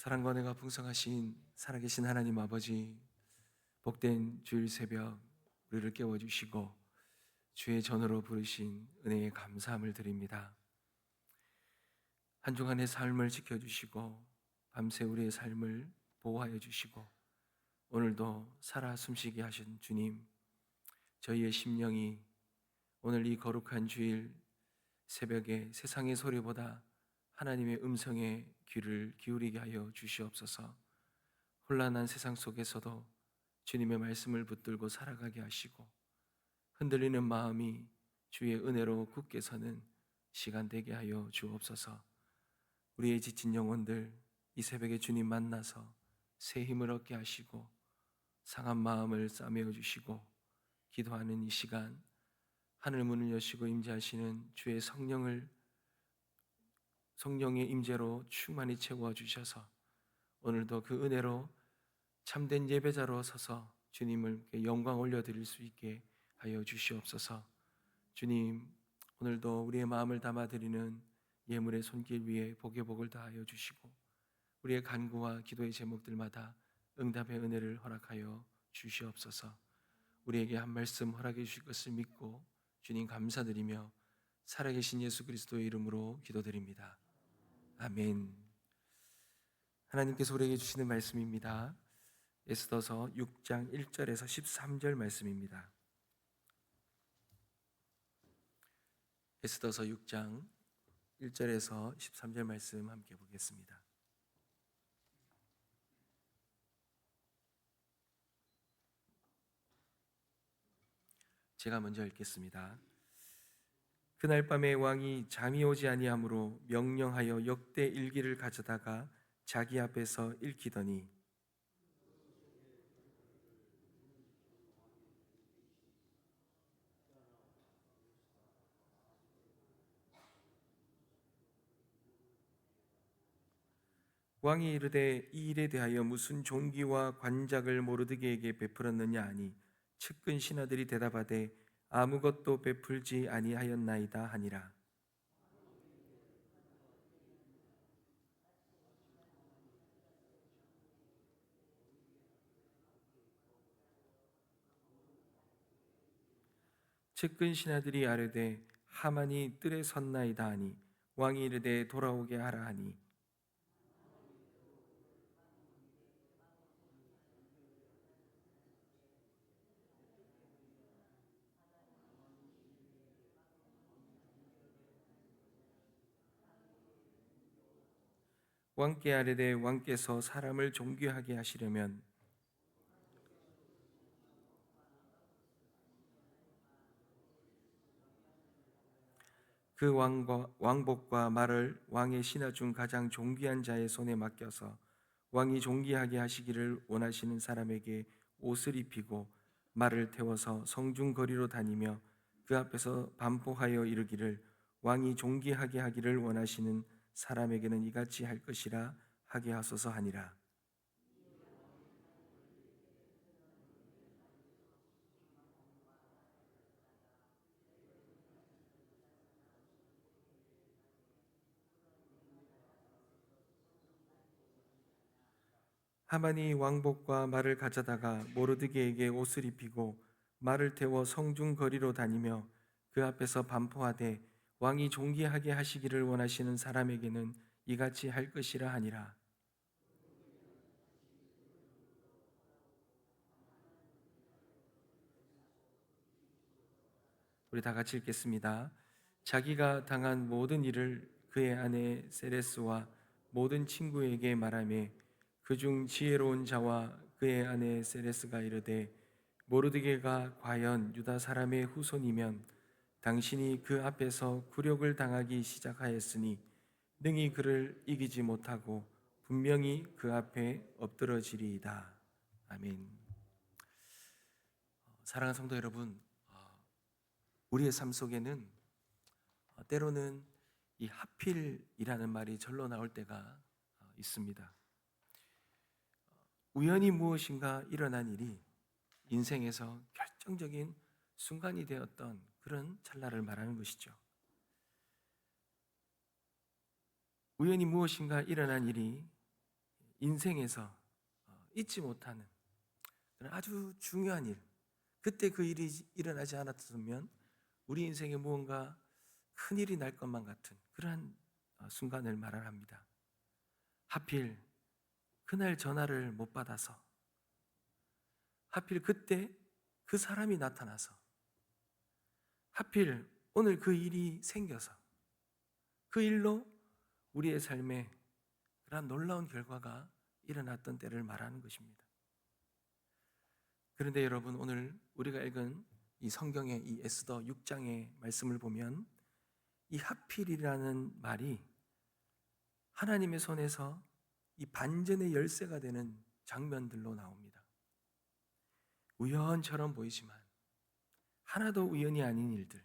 사랑과 은혜가 풍성하신 살아계신 하나님 아버지, 복된 주일 새벽 우리를 깨워주시고 주의 전으로 부르신 은혜에 감사함을 드립니다. 한 주간의 삶을 지켜주시고 밤새 우리의 삶을 보호하여 주시고 오늘도 살아 숨쉬게 하신 주님, 저희의 심령이 오늘 이 거룩한 주일 새벽에 세상의 소리보다 하나님의 음성에 귀를 기울이게 하여 주시옵소서. 혼란한 세상 속에서도 주님의 말씀을 붙들고 살아가게 하시고 흔들리는 마음이 주의 은혜로 굳게 서는 시간 되게 하여 주옵소서. 우리의 지친 영혼들 이 새벽에 주님 만나서 새 힘을 얻게 하시고 상한 마음을 싸매어 주시고 기도하는 이 시간 하늘 문을 여시고 임재하시는 주의 성령의 임재로 충만히 채워 주셔서 오늘도 그 은혜로 참된 예배자로 서서 주님을 영광 올려드릴 수 있게 하여 주시옵소서. 주님, 오늘도 우리의 마음을 담아드리는 예물의 손길 위에 복의 복을 다하여 주시고 우리의 간구와 기도의 제목들마다 응답의 은혜를 허락하여 주시옵소서. 우리에게 한 말씀 허락해 주실 것을 믿고 주님 감사드리며 살아계신 예수 그리스도의 이름으로 기도드립니다. 아멘. 하나님께서 우리에게 주시는 말씀입니다. 에스더서 6장 1절에서 13절 말씀입니다. 에스더서 6장 1절에서 13절 말씀 함께 보겠습니다. 제가 먼저 읽겠습니다. 그날 밤에 왕이 잠이 오지 아니하므로 명령하여 역대 일기를 가져다가 자기 앞에서 읽히더니 왕이 이르되 이 일에 대하여 무슨 종기와 관작을 모르드게에게 베풀었느냐 하니 측근 신하들이 대답하되 아무것도 베풀지 아니하였나이다 하니라. 측근 신하들이 아뢰되 하만이 뜰에 섰나이다 하니 왕이 이르되 돌아오게 하라 하니 왕께 아뢰되 왕께서 사람을 존귀하게 하시려면 그 왕복과 말을 왕의 신하 중 가장 존귀한 자의 손에 맡겨서 왕이 존귀하게 하시기를 원하시는 사람에게 옷을 입히고 말을 태워서 성중 거리로 다니며 그 앞에서 반포하여 이르기를 왕이 존귀하게 하기를 원하시는 사람에게는 이같이 할 것이라 하게 하소서 하니라. 하만이 왕복과 말을 가져다가 모르드게에게 옷을 입히고 말을 태워 성중 거리로 다니며 그 앞에서 반포하되 왕이 존귀하게 하시기를 원하시는 사람에게는 이같이 할 것이라 하니라. 우리 다 같이 읽겠습니다. 자기가 당한 모든 일을 그의 아내 세레스와 모든 친구에게 말하며 그중 지혜로운 자와 그의 아내 세레스가 이르되 모르드게가 과연 유다 사람의 후손이면 당신이 그 앞에서 굴욕을 당하기 시작하였으니 능히 그를 이기지 못하고 분명히 그 앞에 엎드러지리이다. 아멘. 사랑하는 성도 여러분, 우리의 삶 속에는 때로는 이 하필이라는 말이 절로 나올 때가 있습니다. 우연히 무엇인가 일어난 일이 인생에서 결정적인 순간이 되었던 그런 찰나를 말하는 것이죠. 우연히 무엇인가 일어난 일이 인생에서 잊지 못하는 그런 아주 중요한 일, 그때 그 일이 일어나지 않았으면 우리 인생에 무언가 큰 일이 날 것만 같은 그러한 순간을 말합니다. 하필 그날 전화를 못 받아서, 하필 그때 그 사람이 나타나서, 하필 오늘 그 일이 생겨서 그 일로 우리의 삶에 그러한 놀라운 결과가 일어났던 때를 말하는 것입니다. 그런데 여러분, 오늘 우리가 읽은 이 성경의 이 에스더 6장의 말씀을 보면 이 하필이라는 말이 하나님의 손에서 이 반전의 열쇠가 되는 장면들로 나옵니다. 우연처럼 보이지만 하나도 우연이 아닌 일들,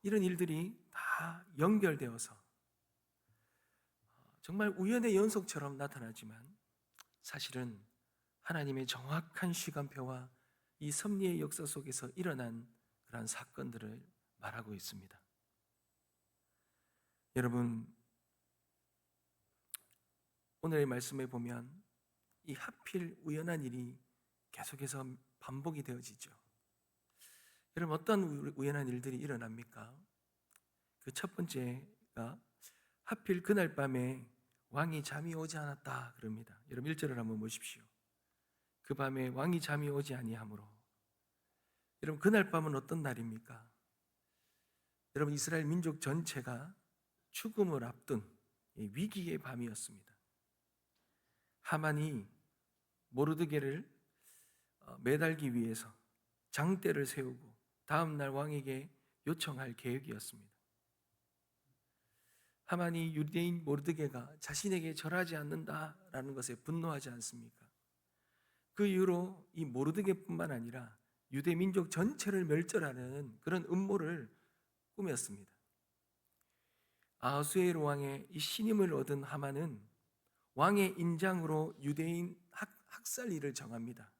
이런 일들이 다 연결되어서 정말 우연의 연속처럼 나타나지만 사실은 하나님의 정확한 시간표와 이 섭리의 역사 속에서 일어난 그러한 사건들을 말하고 있습니다. 여러분, 오늘의 말씀에 보면 이 하필 우연한 일이 계속해서 반복이 되어지죠. 여러분, 어떤 우연한 일들이 일어납니까? 그 첫 번째가 하필 그날 밤에 왕이 잠이 오지 않았다 그럽니다. 여러분 1절을 한번 보십시오. 그 밤에 왕이 잠이 오지 아니하므로. 여러분, 그날 밤은 어떤 날입니까? 여러분, 이스라엘 민족 전체가 죽음을 앞둔 위기의 밤이었습니다. 하만이 모르드게를 매달기 위해서 장대를 세우고 다음 날 왕에게 요청할 계획이었습니다. 하만이 유대인 모르드게가 자신에게 절하지 않는다라는 것에 분노하지 않습니까? 그 이후로 이 모르드게뿐만 아니라 유대 민족 전체를 멸절하는 그런 음모를 꾸몄습니다. 아하수에로 왕의 이 신임을 얻은 하만은 왕의 인장으로 유대인 학살일을 정합니다.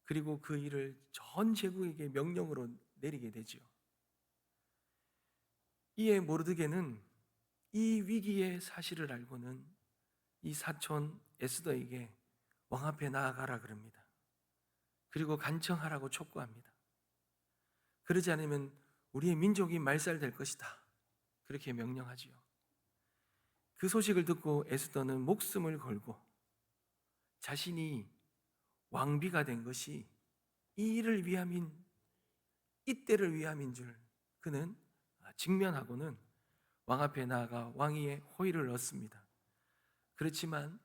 그리고 그 일을 전 제국에게 명령으로 내리게 되죠. 이에 모르드게는 이 위기의 사실을 알고는 이 사촌 에스더에게 왕 앞에 나아가라 그럽니다. 그리고 간청하라고 촉구합니다. 그러지 않으면 우리의 민족이 말살될 것이다, 그렇게 명령하지요. 그 소식을 듣고 에스더는 목숨을 걸고 자신이 왕비가 된 것이 이 일을 위함인, 이때를 위함인 줄 그는 직면하고는 왕 앞에 나아가 왕위의 호의를 얻습니다. 그렇지만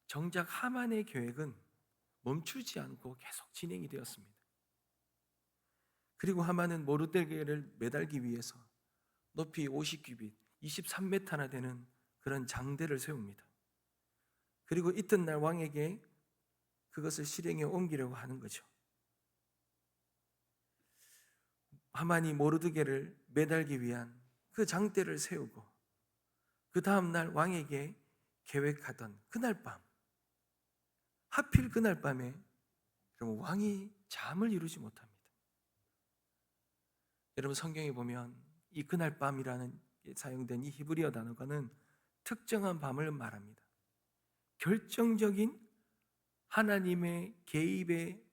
정작 하만의 계획은 멈추지 않고 계속 진행이 되었습니다. 그리고 하만은 모르드게를 매달기 위해서 높이 50규빗, 23m나 되는 그런 장대를 세웁니다. 그리고 이튿날 왕에게 그것을 실행에 옮기려고 하는 거죠. 하만이 모르드게를 매달기 위한 그 장대를 세우고 그 다음날 왕에게 계획하던 그날 밤, 하필 그날 밤에 여러분 왕이 잠을 이루지 못합니다. 여러분, 성경에 보면 이 그날 밤이라는 사용된 이 히브리어 단어가는 특정한 밤을 말합니다. 결정적인 하나님의 개입의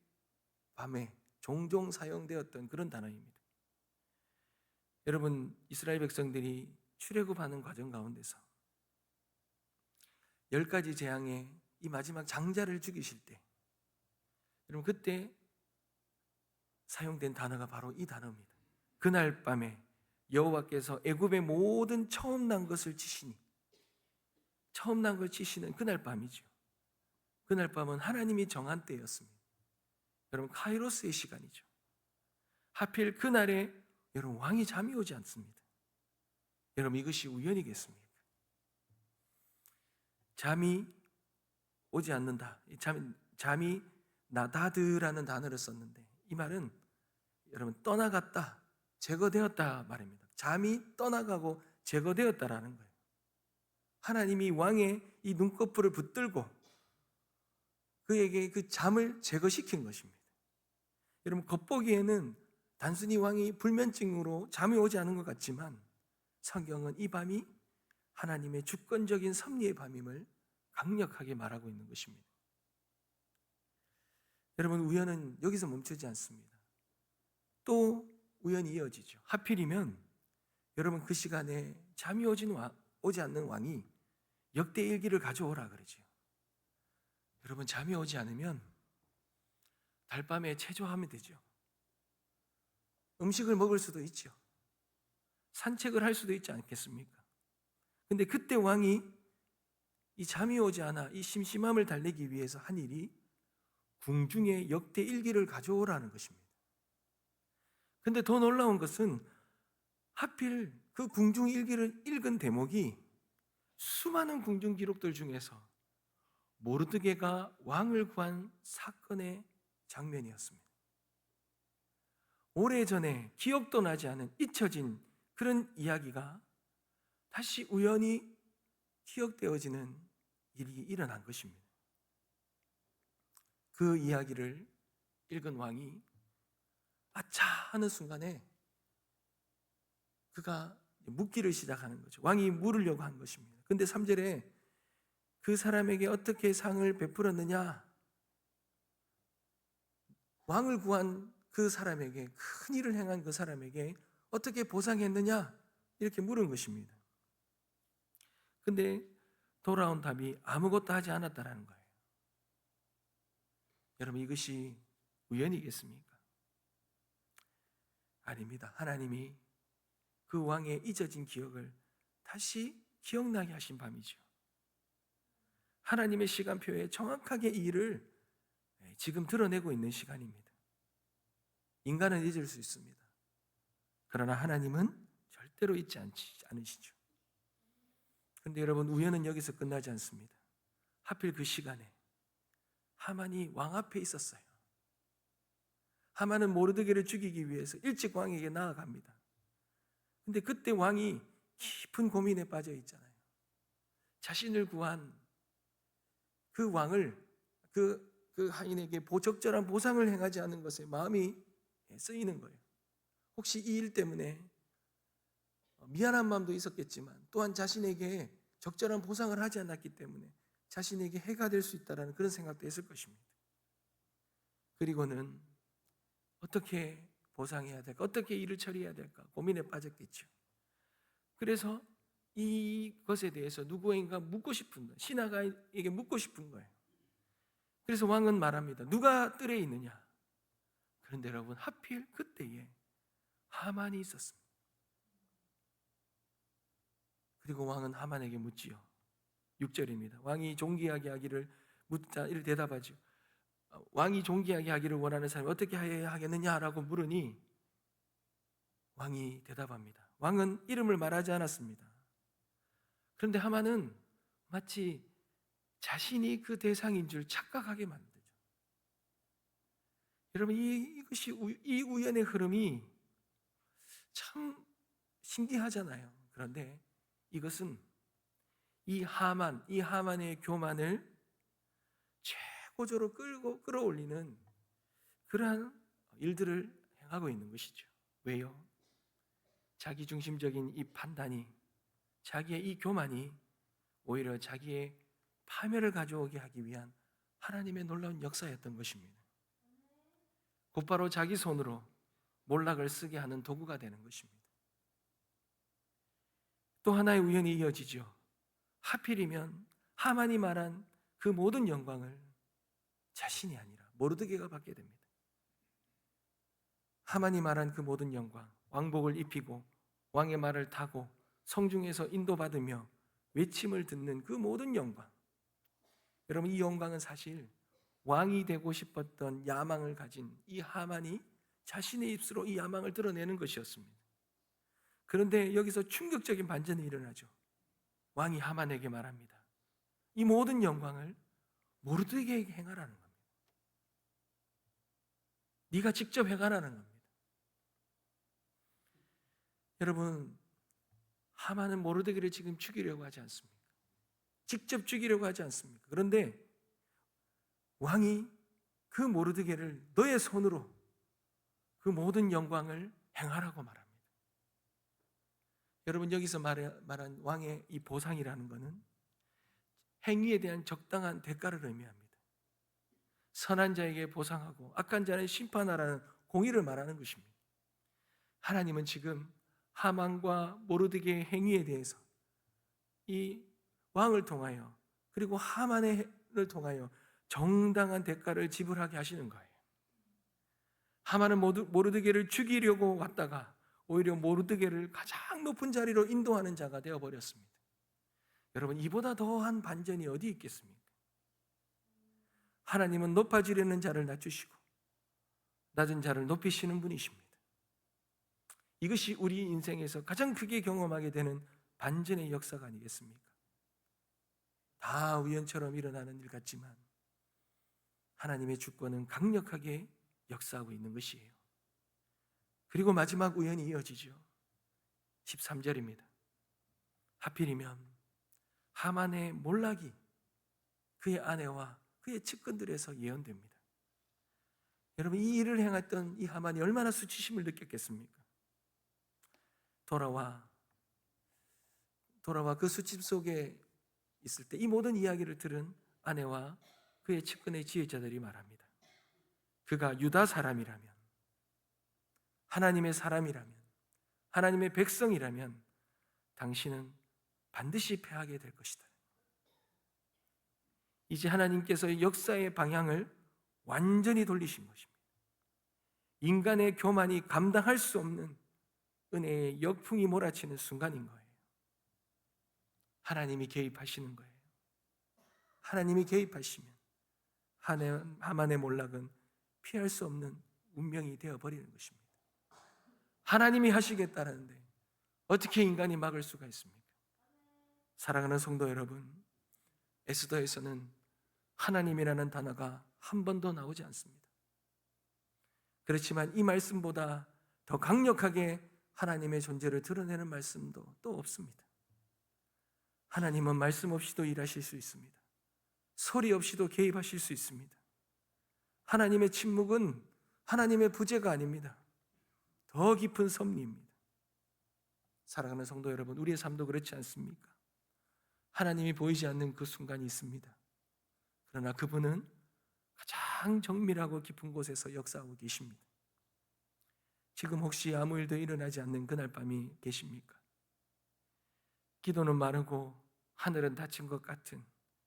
밤에 종종 사용되었던 그런 단어입니다. 여러분, 이스라엘 백성들이 출애굽하는 과정 가운데서 10가지 재앙의 이 마지막 장자를 죽이실 때, 여러분 그때 사용된 단어가 바로 이 단어입니다. 그날 밤에 여호와께서 애굽의 모든 처음 난 것을 치시니, 처음 난 걸 치시는 그날 밤이죠. 그날 밤은 하나님이 정한 때였습니다. 여러분, 카이로스의 시간이죠. 하필 그날에 여러분 왕이 잠이 오지 않습니다. 여러분, 이것이 우연이겠습니까? 잠이 오지 않는다. 잠이 나다드라는 단어를 썼는데 이 말은 여러분 떠나갔다, 제거되었다 말입니다. 잠이 떠나가고 제거되었다라는 거예요. 하나님이 왕의 이 눈꺼풀을 붙들고 그에게 그 잠을 제거시킨 것입니다. 여러분, 겉보기에는 단순히 왕이 불면증으로 잠이 오지 않은 것 같지만 성경은 이 밤이 하나님의 주권적인 섭리의 밤임을 강력하게 말하고 있는 것입니다. 여러분, 우연은 여기서 멈추지 않습니다. 또 우연이 이어지죠. 하필이면 여러분, 그 시간에 잠이 오지 않는 왕이 역대 일기를 가져오라 그러죠. 여러분, 잠이 오지 않으면 달밤에 체조하면 되죠. 음식을 먹을 수도 있죠. 산책을 할 수도 있지 않겠습니까? 근데 그때 왕이 이 잠이 오지 않아 이 심심함을 달래기 위해서 한 일이 궁중에 역대 일기를 가져오라는 것입니다. 근데 더 놀라운 것은 하필 그 궁중 일기를 읽은 대목이 수많은 궁중 기록들 중에서 모르드게가 왕을 구한 사건의 장면이었습니다. 오래전에 기억도 나지 않은 잊혀진 그런 이야기가 다시 우연히 기억되어지는 일이 일어난 것입니다. 그 이야기를 읽은 왕이 아차 하는 순간에 그가 묻기를 시작하는 거죠. 왕이 물으려고 한 것입니다. 근데 3절에 그 사람에게 어떻게 상을 베풀었느냐, 왕을 구한 그 사람에게, 큰 일을 행한 그 사람에게 어떻게 보상했느냐, 이렇게 물은 것입니다. 근데 돌아온 답이 아무것도 하지 않았다라는 거예요. 여러분, 이것이 우연이겠습니까? 아닙니다. 하나님이 그 왕의 잊어진 기억을 다시 기억나게 하신 밤이죠. 하나님의 시간표에 정확하게 이 일을 지금 드러내고 있는 시간입니다. 인간은 잊을 수 있습니다. 그러나 하나님은 절대로 잊지 않으시죠. 그런데 여러분, 우연은 여기서 끝나지 않습니다. 하필 그 시간에 하만이 왕 앞에 있었어요. 하만은 모르드게를 죽이기 위해서 일찍 왕에게 나아갑니다. 근데 그때 왕이 깊은 고민에 빠져 있잖아요. 자신을 구한 그 왕을 그 하인에게 적절한 보상을 행하지 않은 것에 마음이 쓰이는 거예요. 혹시 이 일 때문에 미안한 마음도 있었겠지만 또한 자신에게 적절한 보상을 하지 않았기 때문에 자신에게 해가 될 수 있다는 그런 생각도 했을 것입니다. 그리고는 어떻게 보상해야 될까? 어떻게 일을 처리해야 될까? 고민에 빠졌겠죠. 그래서 이것에 대해서 누구인가 묻고 싶은 거예요. 신하가에게 묻고 싶은 거예요. 그래서 왕은 말합니다. 누가 뜰에 있느냐? 그런데 여러분, 하필 그때에 하만이 있었습니다. 그리고 왕은 하만에게 묻지요. 6절입니다. 왕이 존귀하게 하기를 묻자 이를 대답하죠. 왕이 존귀하게 하기를 원하는 사람이 어떻게 해야 하겠느냐라고 물으니 왕이 대답합니다. 왕은 이름을 말하지 않았습니다. 그런데 하만은 마치 자신이 그 대상인 줄 착각하게 만들죠. 여러분, 이 우연의 흐름이 참 신기하잖아요. 그런데 이것은 이 하만의 교만을 최고조로 끌어올리는 그러한 일들을 행하고 있는 것이죠. 왜요? 자기 중심적인 이 판단이, 자기의 이 교만이 오히려 자기의 파멸을 가져오게 하기 위한 하나님의 놀라운 역사였던 것입니다. 곧바로 자기 손으로 몰락을 쓰게 하는 도구가 되는 것입니다. 또 하나의 우연이 이어지죠. 하필이면 하만이 말한 그 모든 영광을 자신이 아니라 모르드게가 받게 됩니다. 하만이 말한 그 모든 영광, 왕복을 입히고 왕의 말을 타고 성중에서 인도받으며 외침을 듣는 그 모든 영광, 여러분, 이 영광은 사실 왕이 되고 싶었던 야망을 가진 이 하만이 자신의 입술로 이 야망을 드러내는 것이었습니다. 그런데 여기서 충격적인 반전이 일어나죠. 왕이 하만에게 말합니다. 이 모든 영광을 모르드게에게 행하라는 겁니다. 네가 직접 행하라는 겁니다. 여러분, 하만은 모르드게를 지금 죽이려고 하지 않습니까? 직접 죽이려고 하지 않습니까? 그런데 왕이 그 모르드게를 너의 손으로 그 모든 영광을 행하라고 말합니다. 여러분, 여기서 말한 왕의 이 보상이라는 것은 행위에 대한 적당한 대가를 의미합니다. 선한 자에게 보상하고 악한 자는 심판하라는 공의를 말하는 것입니다. 하나님은 지금 하만과 모르드게의 행위에 대해서 이 왕을 통하여 그리고 하만을 통하여 정당한 대가를 지불하게 하시는 거예요. 하만은 모르드게를 죽이려고 왔다가 오히려 모르드게를 가장 높은 자리로 인도하는 자가 되어버렸습니다. 여러분, 이보다 더한 반전이 어디 있겠습니까? 하나님은 높아지려는 자를 낮추시고 낮은 자를 높이시는 분이십니다. 이것이 우리 인생에서 가장 크게 경험하게 되는 반전의 역사가 아니겠습니까? 다 우연처럼 일어나는 일 같지만 하나님의 주권은 강력하게 역사하고 있는 것이에요. 그리고 마지막 우연이 이어지죠. 13절입니다. 하필이면 하만의 몰락이 그의 아내와 그의 측근들에서 예언됩니다. 여러분, 이 일을 행했던 이 하만이 얼마나 수치심을 느꼈겠습니까? 돌아와 그 수치 속에 있을 때 이 모든 이야기를 들은 아내와 그의 측근의 지혜자들이 말합니다. 그가 유다 사람이라면, 하나님의 사람이라면, 하나님의 백성이라면 당신은 반드시 패하게 될 것이다. 이제 하나님께서 역사의 방향을 완전히 돌리신 것입니다. 인간의 교만이 감당할 수 없는 은혜의 역풍이 몰아치는 순간인 거예요. 하나님이 개입하시는 거예요. 하나님이 개입하시면 하만의 몰락은 피할 수 없는 운명이 되어버리는 것입니다. 하나님이 하시겠다는데 어떻게 인간이 막을 수가 있습니까? 사랑하는 성도 여러분, 에스더에서는 하나님이라는 단어가 한 번도 나오지 않습니다. 그렇지만 이 말씀보다 더 강력하게 하나님의 존재를 드러내는 말씀도 또 없습니다. 하나님은 말씀 없이도 일하실 수 있습니다. 소리 없이도 개입하실 수 있습니다. 하나님의 침묵은 하나님의 부재가 아닙니다. 더 깊은 섭리입니다. 사랑하는 성도 여러분, 우리의 삶도 그렇지 않습니까? 하나님이 보이지 않는 그 순간이 있습니다. 그러나 그분은 가장 정밀하고 깊은 곳에서 역사하고 계십니다. 지금 혹시 아무 일도 일어나지 않는 그날 밤이 계십니까? 기도는 마르고 하늘은 닫힌 것 같은,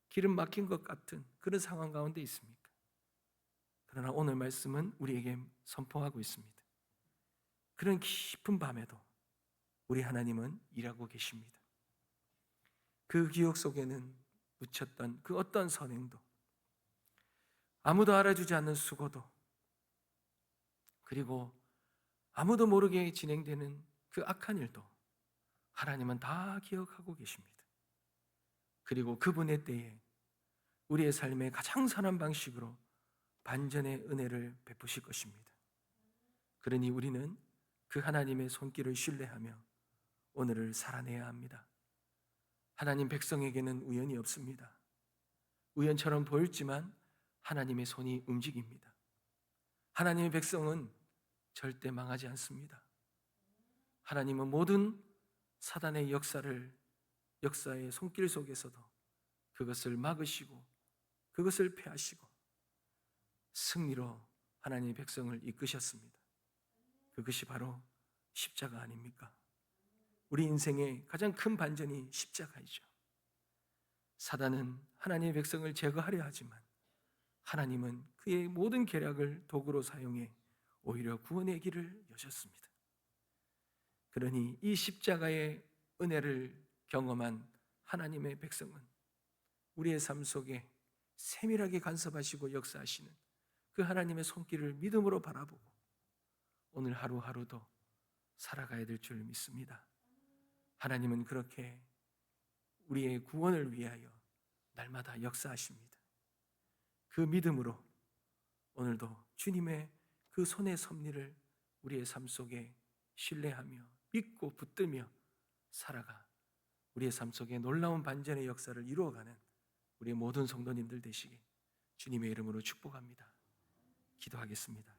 길은 막힌 것 같은 그런 상황 가운데 있습니까? 그러나 오늘 말씀은 우리에게 선포하고 있습니다. 그런 깊은 밤에도 우리 하나님은 일하고 계십니다. 그 기억 속에는 묻혔던 그 어떤 선행도, 아무도 알아주지 않는 수고도, 그리고 아무도 모르게 진행되는 그 악한 일도 하나님은 다 기억하고 계십니다. 그리고 그분의 때에 우리의 삶의 가장 선한 방식으로 반전의 은혜를 베푸실 것입니다. 그러니 우리는 그 하나님의 손길을 신뢰하며 오늘을 살아내야 합니다. 하나님 백성에게는 우연이 없습니다. 우연처럼 보일지만 하나님의 손이 움직입니다. 하나님의 백성은 절대 망하지 않습니다. 하나님은 모든 사단의 역사의 손길 속에서도 그것을 막으시고 그것을 패하시고 승리로 하나님의 백성을 이끄셨습니다. 그것이 바로 십자가 아닙니까? 우리 인생의 가장 큰 반전이 십자가이죠. 사단은 하나님의 백성을 제거하려 하지만 하나님은 그의 모든 계략을 도구로 사용해 오히려 구원의 길을 여셨습니다. 그러니 이 십자가의 은혜를 경험한 하나님의 백성은 우리의 삶 속에 세밀하게 간섭하시고 역사하시는 그 하나님의 손길을 믿음으로 바라보고 오늘 하루하루도 살아가야 될 줄 믿습니다. 하나님은 그렇게 우리의 구원을 위하여 날마다 역사하십니다. 그 믿음으로 오늘도 주님의 그 손의 섭리를 우리의 삶 속에 신뢰하며 믿고 붙들며 살아가 우리의 삶 속에 놀라운 반전의 역사를 이루어가는 우리의 모든 성도님들 되시길 주님의 이름으로 축복합니다. 기도하겠습니다.